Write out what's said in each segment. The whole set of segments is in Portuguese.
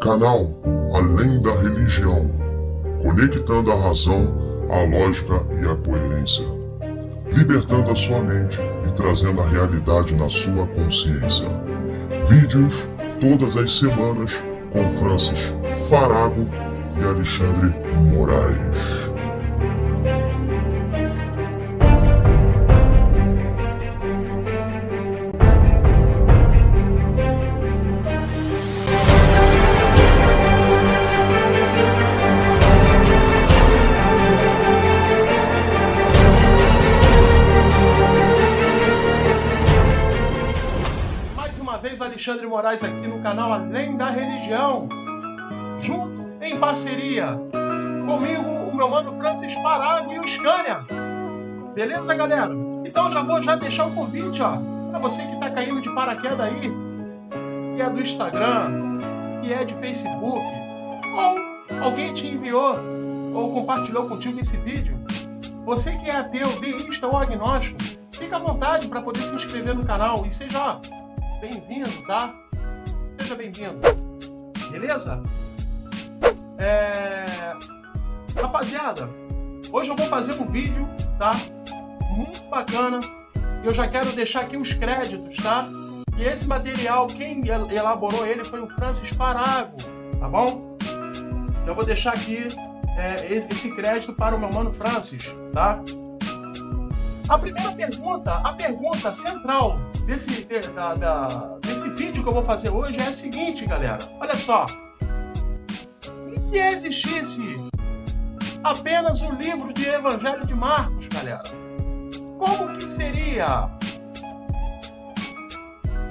Canal Além da Religião, conectando a razão, a lógica e a coerência, libertando a sua mente e trazendo a realidade na sua consciência. Vídeos todas as semanas com Francis Farago e Alexandre Moraes. Alexandre Moraes aqui no canal Além da Religião, junto em parceria comigo, o meu mano Francis Farago e o Scania. Beleza, galera? Então já vou deixar o convite, ó, para você que tá caindo de paraquedas aí, que é do Instagram, que é de Facebook, ou alguém te enviou ou compartilhou contigo esse vídeo. Você que é ateu, deísta ou agnóstico, fica à vontade para poder se inscrever no canal e seja bem-vindo, tá? Seja bem-vindo. Beleza? Rapaziada, hoje eu vou fazer um vídeo, tá? Muito bacana. E eu já quero deixar aqui os créditos, tá? E esse material, quem elaborou ele foi o Francis Farago, tá bom? Eu vou deixar aqui esse crédito para o meu mano Francis, tá? A primeira pergunta, a pergunta central desse vídeo que eu vou fazer hoje é a seguinte, galera. Olha só. E se existisse apenas um livro de Evangelho de Marcos, galera? Como que seria?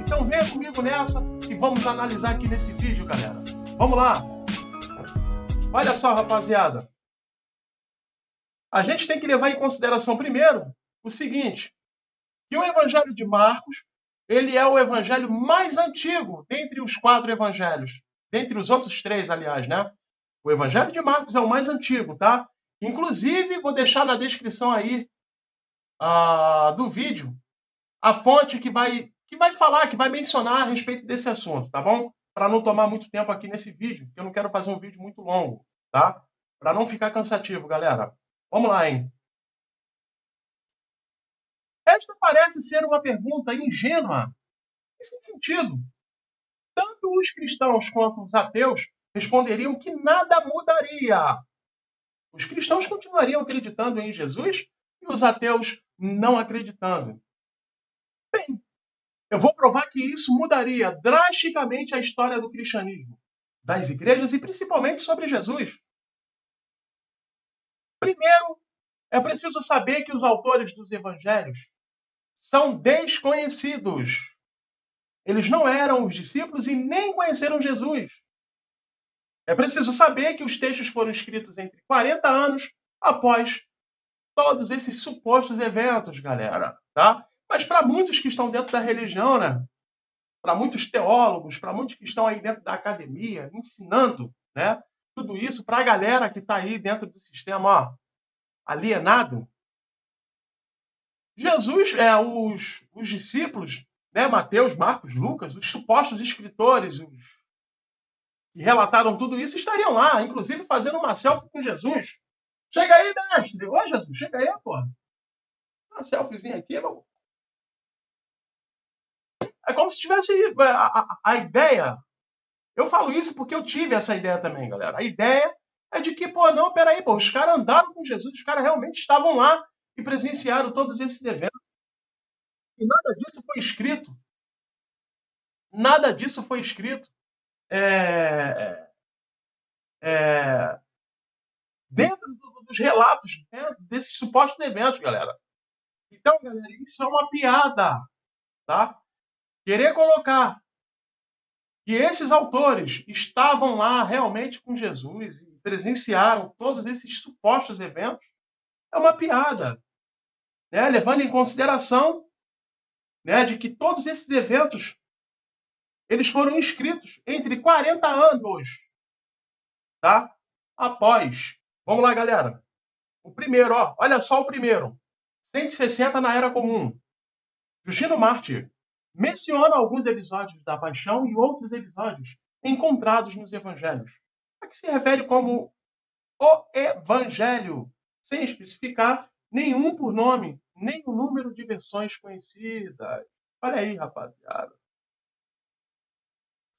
Então venha comigo nessa e vamos analisar aqui nesse vídeo, galera. Vamos lá. Olha só, rapaziada. A gente tem que levar em consideração primeiro o seguinte, que o Evangelho de Marcos, ele é o evangelho mais antigo dentre os 4 evangelhos, dentre os outros 3, aliás, né? O Evangelho de Marcos é o mais antigo, tá? Inclusive, vou deixar na descrição aí do vídeo a fonte que vai falar, que vai mencionar a respeito desse assunto, tá bom? Para não tomar muito tempo aqui nesse vídeo, porque eu não quero fazer um vídeo muito longo, tá? Para não ficar cansativo, galera. Vamos lá, hein? Esta parece ser uma pergunta ingênua. Nesse sentido, tanto os cristãos quanto os ateus responderiam que nada mudaria. Os cristãos continuariam acreditando em Jesus e os ateus não acreditando. Bem, eu vou provar que isso mudaria drasticamente a história do cristianismo, das igrejas e principalmente sobre Jesus. Primeiro, é preciso saber que os autores dos evangelhos são desconhecidos. Eles não eram os discípulos e nem conheceram Jesus. É preciso saber que os textos foram escritos entre 40 anos após todos esses supostos eventos, galera, tá? Mas para muitos que estão dentro da religião, né? Para muitos teólogos, para muitos que estão aí dentro da academia, ensinando, né? Tudo isso para a galera que está aí dentro do sistema, ó, alienado. Jesus, os discípulos, né, Mateus, Marcos, Lucas, os supostos escritores, os que relataram tudo isso, estariam lá, inclusive fazendo uma selfie com Jesus. Chega aí, mestre! Ô, Jesus, chega aí, pô. Uma selfiezinha aqui, meu. É como se tivesse a ideia. Eu falo isso porque eu tive essa ideia também, galera. A ideia é de que, pô, não, peraí, pô, os caras andaram com Jesus, os caras realmente estavam lá e presenciaram todos esses eventos. E nada disso foi escrito. Nada disso foi escrito dentro dos relatos, né, desses supostos eventos, galera. Então, galera, isso é uma piada, tá? Querer colocar que esses autores estavam lá realmente com Jesus e presenciaram todos esses supostos eventos é uma piada, né? Levando em consideração, né, de que todos esses eventos eles foram escritos entre 40 anos, tá? Após. Vamos lá, galera. O primeiro, ó, olha só o primeiro. 160 na Era Comum. Justino Mártir menciona alguns episódios da Paixão e outros episódios encontrados nos evangelhos. A que se refere como o evangelho, sem especificar nenhum por nome, nem o número de versões conhecidas. Olha aí, rapaziada.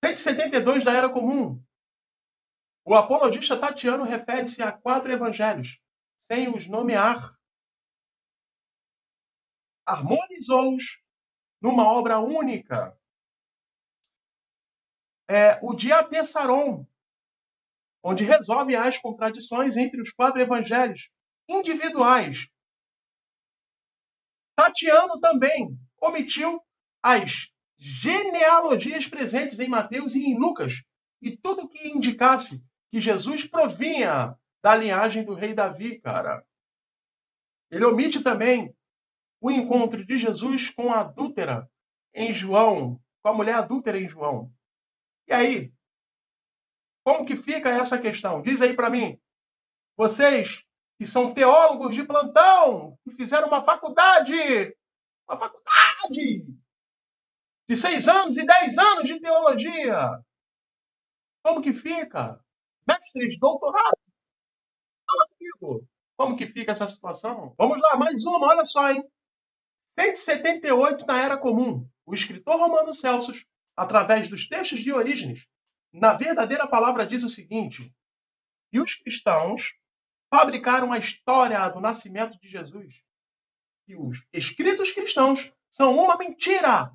172 da Era Comum. O apologista Tatiano refere-se a 4 evangelhos, sem os nomear. Harmonizou-os numa obra única. O Diatessaron, onde resolve as contradições entre os 4 evangelhos individuais. Tatiano também omitiu as genealogias presentes em Mateus e em Lucas, e tudo que indicasse que Jesus provinha da linhagem do rei Davi, cara. Ele omite também o encontro de Jesus com a adúltera em João, com a mulher adúltera em João. E aí, como que fica essa questão? Diz aí para mim, vocês que são teólogos de plantão, que fizeram uma faculdade de 6 anos e 10 anos de teologia. Como que fica? Mestres, doutorado. Fala comigo. Como que fica essa situação? Vamos lá, mais uma, olha só, hein? 178 na Era Comum. O escritor romano Celso, através dos textos de Orígenes, na verdadeira palavra diz o seguinte: e os cristãos fabricaram a história do nascimento de Jesus. E os escritos cristãos são uma mentira.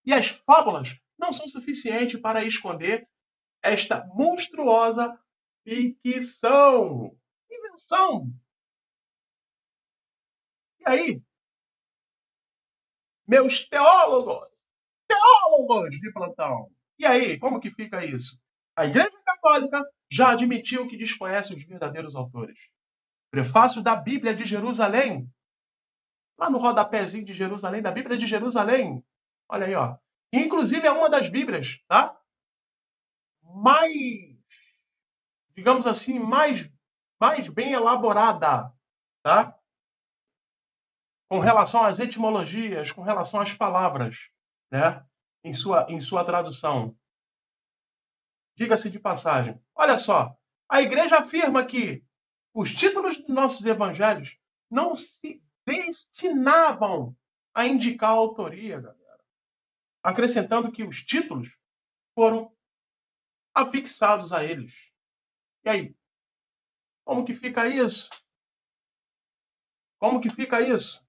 E as fábulas não são suficientes para esconder esta monstruosa ficção. Invenção. E aí, meus teólogos de plantão. E aí, como que fica isso? A Igreja Católica já admitiu que desconhece os verdadeiros autores. Prefácio da Bíblia de Jerusalém, lá no rodapézinho de Jerusalém, da Bíblia de Jerusalém. Olha aí, ó. Inclusive é uma das Bíblias, tá? Mais, digamos assim, mais bem elaborada, tá? Com relação às etimologias, com relação às palavras, né? Em sua tradução. Diga-se de passagem. Olha só, a Igreja afirma que os títulos dos nossos evangelhos não se destinavam a indicar a autoria, galera. Acrescentando que os títulos foram afixados a eles. E aí? Como que fica isso? Como que fica isso?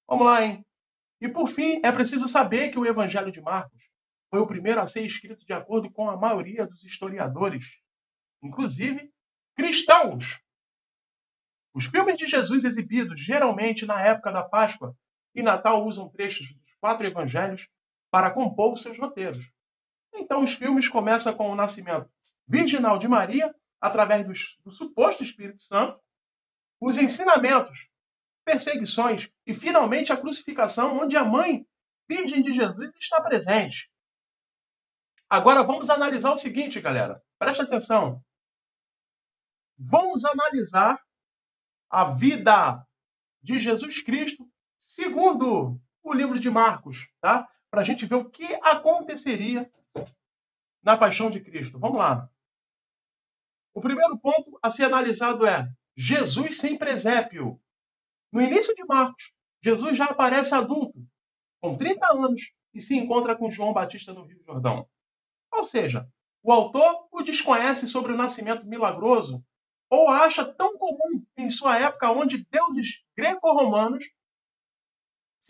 Vamos lá, hein? E por fim, é preciso saber que o Evangelho de Marcos foi o primeiro a ser escrito de acordo com a maioria dos historiadores, inclusive cristãos. Os filmes de Jesus exibidos geralmente na época da Páscoa e Natal usam trechos dos 4 evangelhos para compor os seus roteiros. Então os filmes começam com o nascimento virginal de Maria, através do suposto Espírito Santo, os ensinamentos, perseguições e finalmente a crucificação, onde a mãe virgem de Jesus está presente. Agora vamos analisar o seguinte, galera. Presta atenção. Vamos analisar a vida de Jesus Cristo segundo o livro de Marcos, tá? Para a gente ver o que aconteceria na paixão de Cristo. Vamos lá. O primeiro ponto a ser analisado é Jesus sem presépio. No início de Marcos, Jesus já aparece adulto, com 30 anos, e se encontra com João Batista no Rio Jordão. Ou seja, o autor o desconhece sobre o nascimento milagroso ou acha tão comum em sua época onde deuses greco-romanos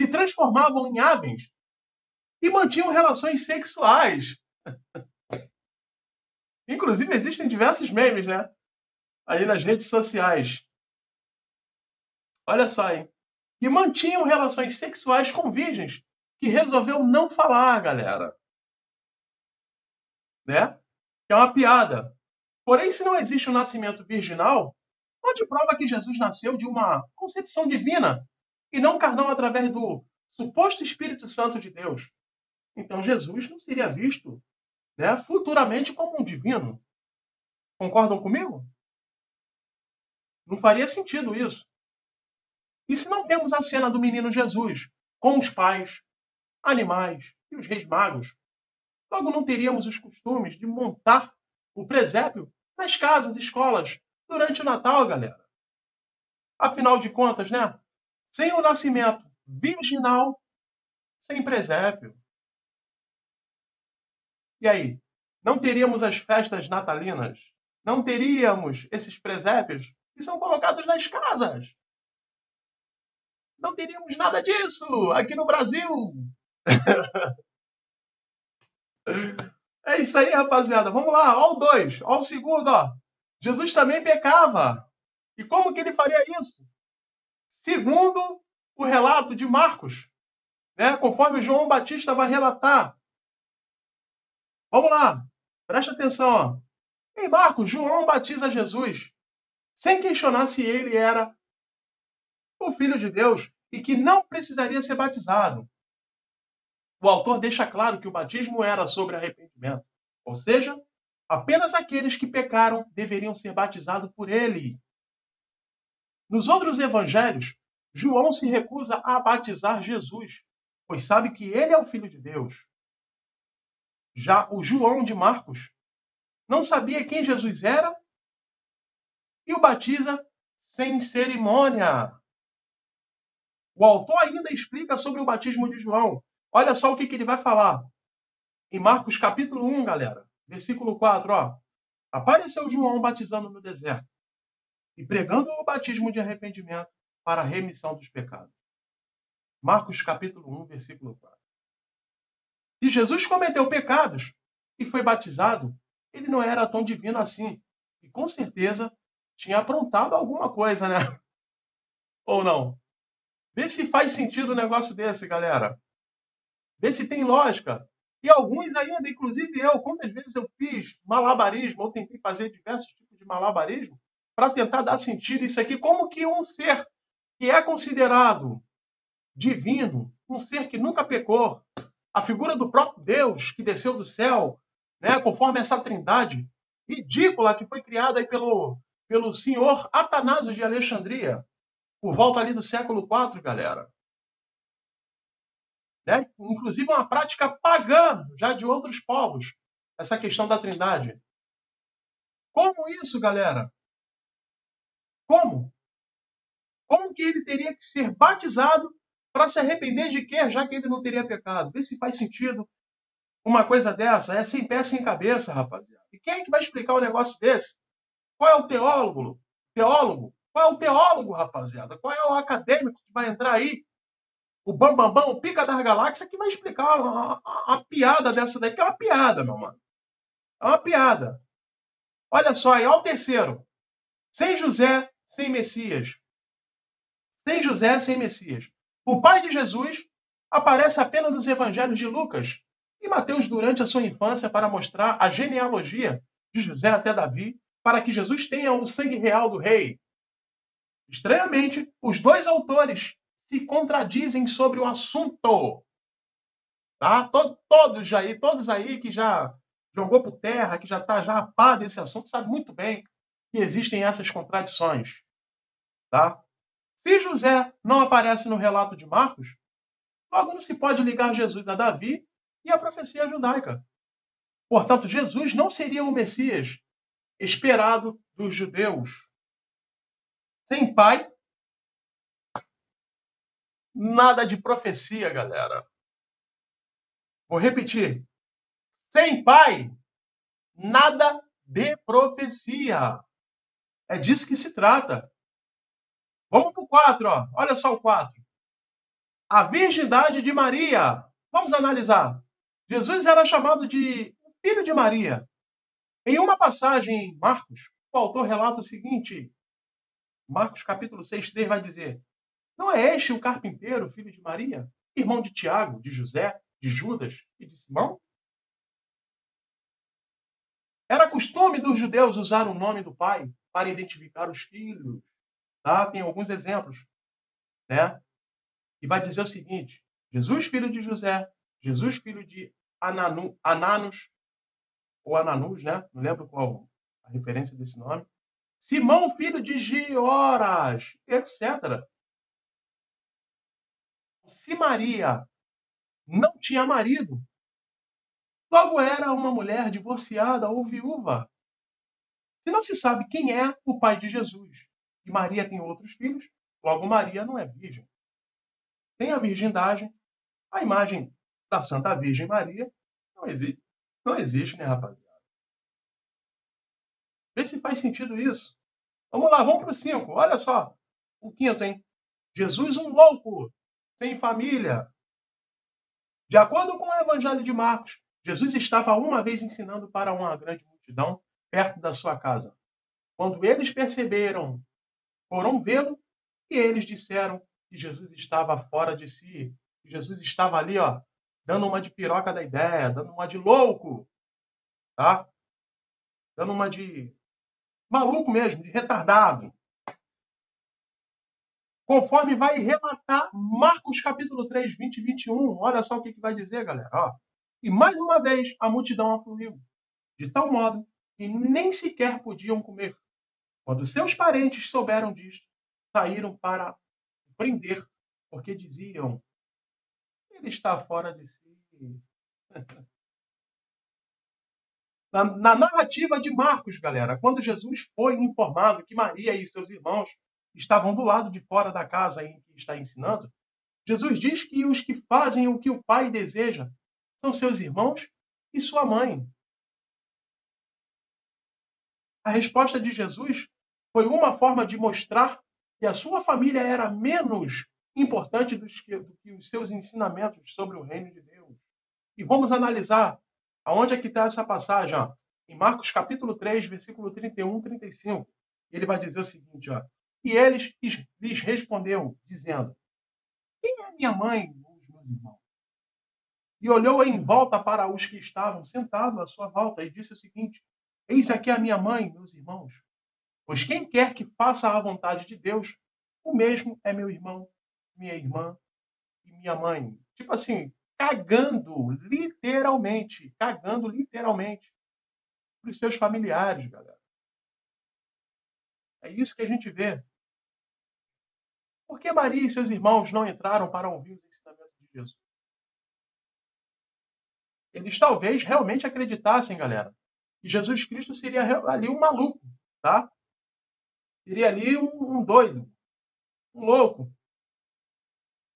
se transformavam em aves e mantinham relações sexuais. Inclusive, existem diversos memes, né? Aí nas redes sociais. Olha só, hein? E mantinham relações sexuais com virgens, que resolveu não falar, galera. Né? Que é uma piada. Porém, se não existe um nascimento virginal, onde prova que Jesus nasceu de uma concepção divina e não carnal através do suposto Espírito Santo de Deus. Então, Jesus não seria visto, né, futuramente como um divino. Concordam comigo? Não faria sentido isso. E se não temos a cena do menino Jesus com os pais, animais e os reis magos, Logo, não teríamos os costumes de montar o presépio nas casas, escolas, durante o Natal, galera. Afinal de contas, né? Sem o nascimento virginal, sem presépio. E aí? Não teríamos as festas natalinas? Não teríamos esses presépios que são colocados nas casas? Não teríamos nada disso aqui no Brasil. É isso aí, rapaziada. Vamos lá, ó o 2, ó o segundo, ó. Jesus também pecava. E como que ele faria isso? Segundo o relato de Marcos, né? Conforme João Batista vai relatar. Vamos lá, presta atenção, ó. Em Marcos, João batiza Jesus, sem questionar se ele era o Filho de Deus e que não precisaria ser batizado. O autor deixa claro que o batismo era sobre arrependimento, ou seja, apenas aqueles que pecaram deveriam ser batizados por ele. Nos outros evangelhos, João se recusa a batizar Jesus, pois sabe que ele é o Filho de Deus. Já o João de Marcos não sabia quem Jesus era e o batiza sem cerimônia. O autor ainda explica sobre o batismo de João. Olha só o que ele vai falar. Em Marcos capítulo 1, galera, versículo 4, ó. Apareceu João batizando no deserto e pregando o batismo de arrependimento para a remissão dos pecados. Marcos capítulo 1, versículo 4. Se Jesus cometeu pecados e foi batizado, ele não era tão divino assim. E com certeza tinha aprontado alguma coisa, né? Ou não? Vê se faz sentido um negócio desse, galera. Vê se tem lógica. E alguns ainda, inclusive eu, quantas vezes eu fiz malabarismo, ou tentei fazer diversos tipos de malabarismo, para tentar dar sentido isso aqui, como que um ser que é considerado divino, um ser que nunca pecou, a figura do próprio Deus que desceu do céu, né, conforme essa trindade ridícula que foi criada aí pelo senhor Atanásio de Alexandria, por volta ali do século IV, galera. Né? Inclusive uma prática pagã já de outros povos, essa questão da trindade. Como isso, galera? Como? Como que ele teria que ser batizado para se arrepender de quê, já que ele não teria pecado? Vê se faz sentido uma coisa dessa. É sem pé, sem cabeça, rapaziada. E quem é que vai explicar um negócio desse? Qual é o teólogo? Qual é o teólogo, rapaziada? Qual é o acadêmico que vai entrar aí? O Bambambam, o pica das galáxias, que vai explicar a piada dessa daí, que é uma piada, meu mano. É uma piada. Olha só aí, olha o terceiro. Sem José, sem Messias. Sem José, sem Messias. O pai de Jesus aparece apenas nos evangelhos de Lucas e Mateus durante a sua infância para mostrar a genealogia de José até Davi, para que Jesus tenha o sangue real do rei. Estranhamente, os dois autores se contradizem sobre o assunto. Tá? Todos aí que já jogou por terra, que já está já a par desse assunto, sabe muito bem que existem essas contradições. Tá? Se José não aparece no relato de Marcos, logo não se pode ligar Jesus a Davi e a profecia judaica. Portanto, Jesus não seria o Messias esperado dos judeus. Sem pai, nada de profecia, galera. Vou repetir. Sem pai, nada de profecia. É disso que se trata. Vamos para o 4, ó. Olha só o 4. A virgindade de Maria. Vamos analisar. Jesus era chamado de filho de Maria. Em uma passagem em Marcos, o autor relata o seguinte. Marcos capítulo 6:3 vai dizer: não é este o carpinteiro, filho de Maria, irmão de Tiago, de José, de Judas e de Simão? Era costume dos judeus usar o nome do pai para identificar os filhos. Tá? Tem alguns exemplos. Né? E vai dizer o seguinte: Jesus, filho de José, Jesus, filho de Ananos, ou Ananus, né? Não lembro qual a referência desse nome. Simão, filho de Gioras, etc. Se Maria não tinha marido, Logo era uma mulher divorciada ou viúva. Se não se sabe quem é o pai de Jesus, e Maria tem outros filhos, logo Maria não é virgem. Tem a virgindade, a imagem da Santa Virgem Maria não existe. Não existe, né, rapaziada? Vê se faz sentido isso. Vamos lá, vamos para o 5. Olha só. O quinto, hein? Jesus, um louco, sem família. De acordo com o Evangelho de Marcos, Jesus estava uma vez ensinando para uma grande multidão perto da sua casa. Quando eles perceberam, foram vê-lo e eles disseram que Jesus estava fora de si. Que Jesus estava ali, ó, dando uma de piroca da ideia, dando uma de louco, tá? Dando uma de maluco mesmo, de retardado. Conforme vai relatar Marcos capítulo 3, 20 e 21. Olha só o que vai dizer, galera. Ó. E mais uma vez a multidão afluiu, de tal modo que nem sequer podiam comer. Quando seus parentes souberam disto, saíram para prender, porque diziam, ele está fora de si. Na narrativa de Marcos, galera, quando Jesus foi informado que Maria e seus irmãos estavam do lado de fora da casa em que está ensinando, Jesus diz que os que fazem o que o Pai deseja são seus irmãos e sua mãe. A resposta de Jesus foi uma forma de mostrar que a sua família era menos importante do que os seus ensinamentos sobre o reino de Deus. E vamos analisar aonde é que está essa passagem. Ó. Em Marcos capítulo 3, versículo 31 e 35. Ele vai dizer o seguinte, ó. E eles lhes respondeu, dizendo, quem é minha mãe ou os meus irmãos? E olhou em volta para os que estavam sentados à sua volta e disse o seguinte, eis aqui a minha mãe, meus irmãos. Pois quem quer que faça a vontade de Deus, o mesmo é meu irmão, minha irmã e minha mãe. Tipo assim, cagando literalmente para os seus familiares, galera. É isso que a gente vê. Por que Maria e seus irmãos não entraram para ouvir os ensinamentos de Jesus? Eles talvez realmente acreditassem, galera, que Jesus Cristo seria ali um maluco, tá? Seria ali um doido, um louco.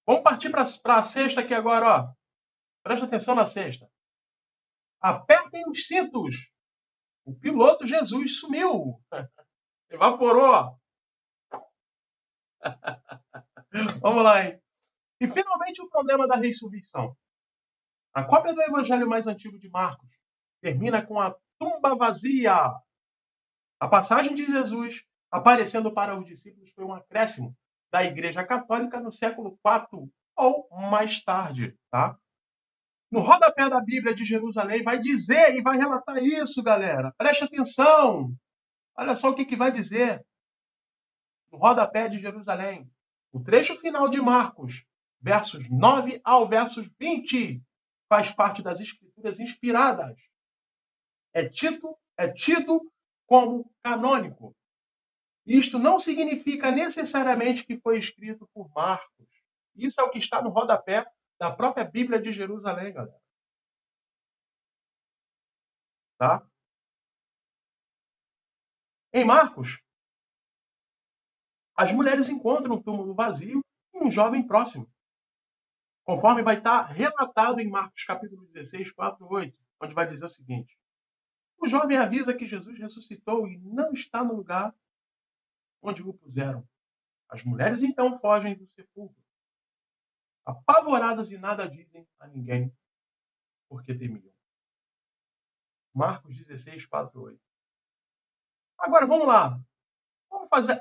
Vamos partir para a sexta aqui agora, ó. Presta atenção na sexta. Apertem os cintos. O piloto Jesus sumiu. Evaporou. Vamos lá, hein? E finalmente o problema da ressurreição. A cópia do evangelho mais antigo de Marcos termina com a tumba vazia. A passagem de Jesus aparecendo para os discípulos foi um acréscimo da Igreja Católica no século IV ou mais tarde, tá? No rodapé da Bíblia de Jerusalém vai dizer e vai relatar isso, galera. Preste atenção. Olha só o que vai dizer. No rodapé de Jerusalém. O trecho final de Marcos, versos 9 ao versos 20, faz parte das escrituras inspiradas. É tido como canônico. Isto não significa necessariamente que foi escrito por Marcos. Isso é o que está no rodapé da própria Bíblia de Jerusalém, galera. Tá? Em Marcos, as mulheres encontram um túmulo vazio e um jovem próximo. Conforme vai estar relatado em Marcos capítulo 16, 4 e 8, onde vai dizer o seguinte. O jovem avisa que Jesus ressuscitou e não está no lugar onde o puseram. As mulheres então fogem do sepulcro, apavoradas e nada dizem a ninguém, porque temiam. Marcos 16, 4 e 8. Agora, vamos lá.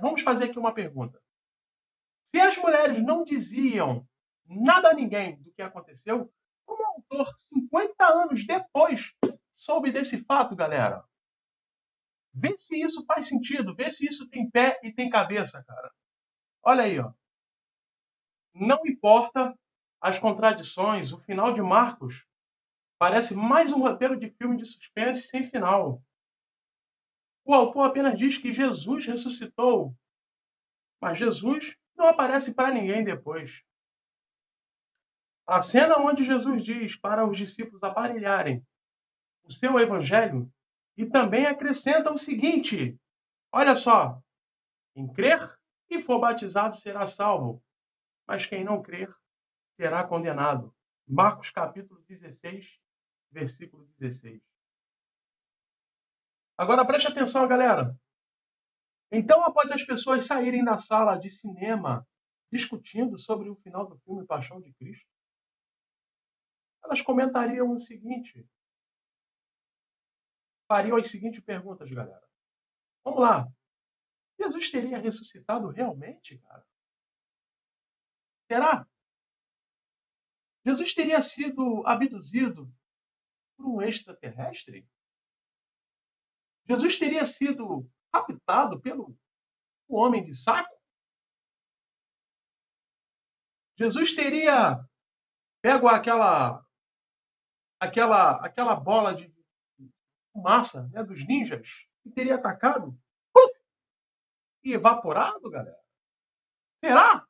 Vamos fazer aqui uma pergunta. Se as mulheres não diziam nada a ninguém do que aconteceu, como o autor, 50 anos depois, soube desse fato, galera? Vê se isso faz sentido, vê se isso tem pé e tem cabeça, cara. Olha aí, ó. Não importa as contradições, o final de Marcos parece mais um roteiro de filme de suspense sem final. O autor apenas diz que Jesus ressuscitou, mas Jesus não aparece para ninguém depois. A cena onde Jesus diz para os discípulos aparelharem o seu evangelho e também acrescenta o seguinte: olha só, quem crer e for batizado será salvo, mas quem não crer será condenado. Marcos capítulo 16, versículo 16. Agora preste atenção, galera. Então, após as pessoas saírem da sala de cinema discutindo sobre o final do filme Paixão de Cristo, elas comentariam o seguinte, fariam as seguintes perguntas, galera. Vamos lá. Jesus teria ressuscitado realmente, cara? Será? Jesus teria sido abduzido por um extraterrestre? Jesus teria sido raptado pelo homem de saco? Jesus teria pego aquela bola de fumaça, né, dos ninjas e teria atacado e evaporado, galera? Será?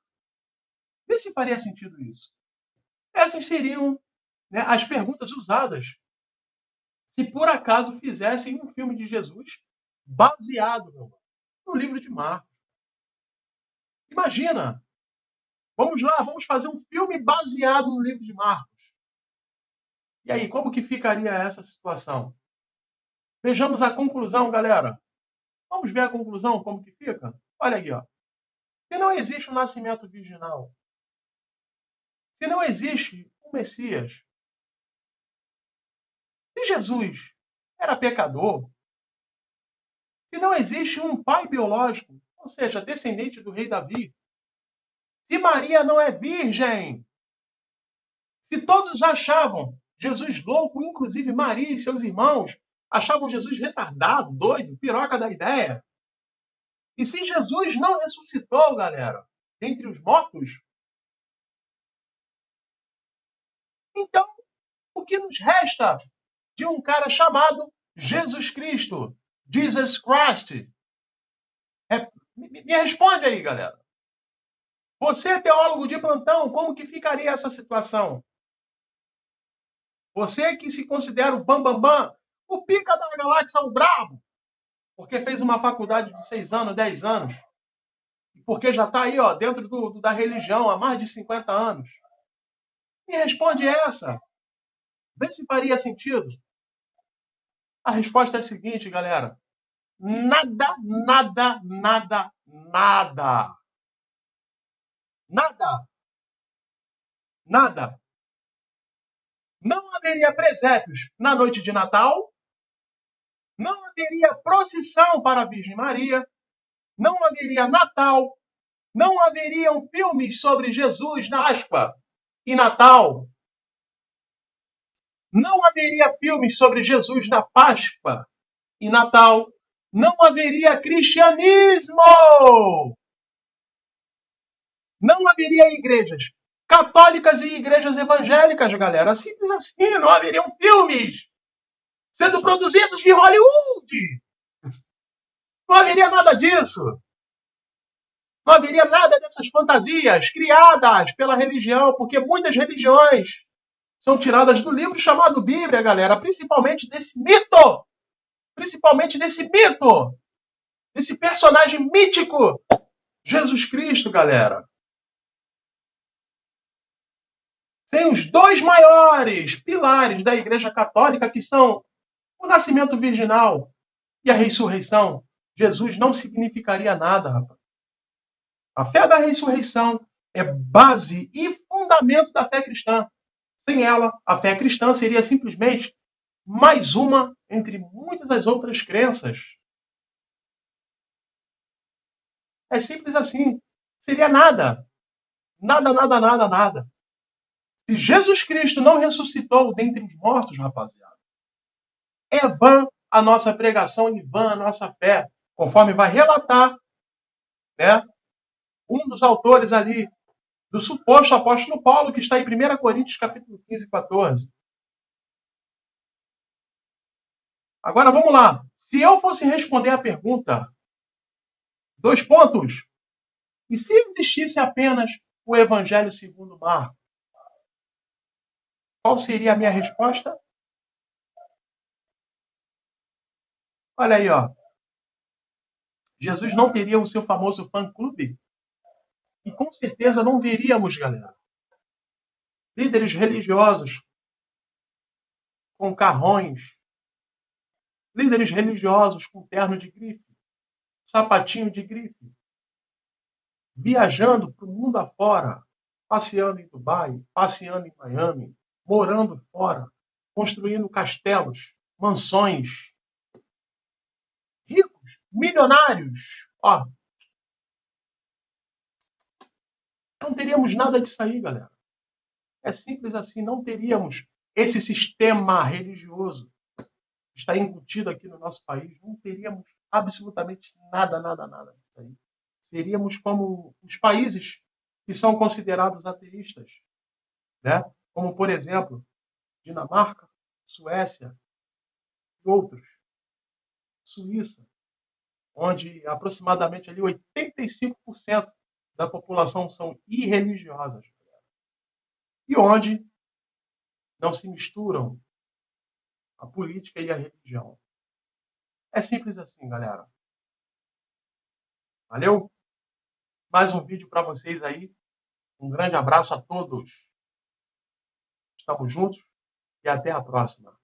Vê se faria sentido isso. Essas seriam, né, as perguntas usadas se por acaso fizessem um filme de Jesus baseado no livro de Marcos. Imagina! Vamos lá, vamos fazer um filme baseado no livro de Marcos. E aí, como que ficaria essa situação? Vejamos a conclusão, galera. Vamos ver a conclusão, como que fica? Olha aí, ó. Se não existe um nascimento virginal, se não existe um Messias, se Jesus era pecador, se não existe um pai biológico, ou seja, descendente do rei Davi, se Maria não é virgem, se todos achavam Jesus louco, inclusive Maria e seus irmãos, achavam Jesus retardado, doido, piroca da ideia, e se Jesus não ressuscitou, galera, dentre os mortos, então o que nos resta de um cara chamado Jesus Cristo? Jesus Christ. Me responde aí, galera. Você, teólogo de plantão, como que ficaria essa situação? Você que se considera o bambambam, o pica da galáxia, o brabo, porque fez uma faculdade de 6 anos, 10 anos, porque já está aí, ó, dentro da religião há mais de 50 anos. Me responde essa. Vê se faria sentido. A resposta é a seguinte, galera. Nada, nada, nada, nada. Nada. Nada. Não haveria presépios na noite de Natal. Não haveria procissão para a Virgem Maria. Não haveria Natal. Não haveriam filmes sobre Jesus na Páscoa e Natal. Não haveria filmes sobre Jesus na Páscoa e Natal. Não haveria cristianismo. Não haveria igrejas católicas e igrejas evangélicas, galera. Simples assim, não haveriam filmes sendo produzidos em Hollywood. Não haveria nada disso. Não haveria nada dessas fantasias criadas pela religião, porque muitas religiões são tiradas do livro chamado Bíblia, galera, principalmente desse mito. Principalmente desse mito. Desse personagem mítico, Jesus Cristo, galera. Tem os dois maiores pilares da Igreja Católica, que são o nascimento virginal e a ressurreição. Jesus não significaria nada, rapaz. A fé da ressurreição é base e fundamento da fé cristã. Sem ela, a fé cristã seria simplesmente mais uma entre muitas das outras crenças. É simples assim. Seria nada. Nada, nada, nada, nada. Se Jesus Cristo não ressuscitou dentre os mortos, rapaziada, é vã a nossa pregação e vã a nossa fé, conforme vai relatar, né, um dos autores ali do suposto apóstolo Paulo, que está em 1 Coríntios capítulo 15 e 14. Agora vamos lá. Se eu fosse responder a pergunta, 2 pontos. E se existisse apenas o Evangelho segundo Marcos? Qual seria a minha resposta? Olha aí, ó. Jesus não teria o seu famoso fã-clube? E com certeza não veríamos, galera, líderes religiosos com carrões, líderes religiosos com terno de grife, sapatinho de grife, viajando para o mundo afora, passeando em Dubai, passeando em Miami, morando fora, construindo castelos, mansões, ricos, milionários. Ó, não teríamos nada disso aí, galera. É simples assim, não teríamos esse sistema religioso que está embutido aqui no nosso país, não teríamos absolutamente nada disso aí. Seríamos como os países que são considerados ateístas, né? Como, por exemplo, Dinamarca, Suécia e outros. Suíça, onde aproximadamente ali 85% da população são irreligiosas. E onde não se misturam a política e a religião. É simples assim, galera. Valeu? Mais um vídeo para vocês aí. Um grande abraço a todos. Estamos juntos e até a próxima.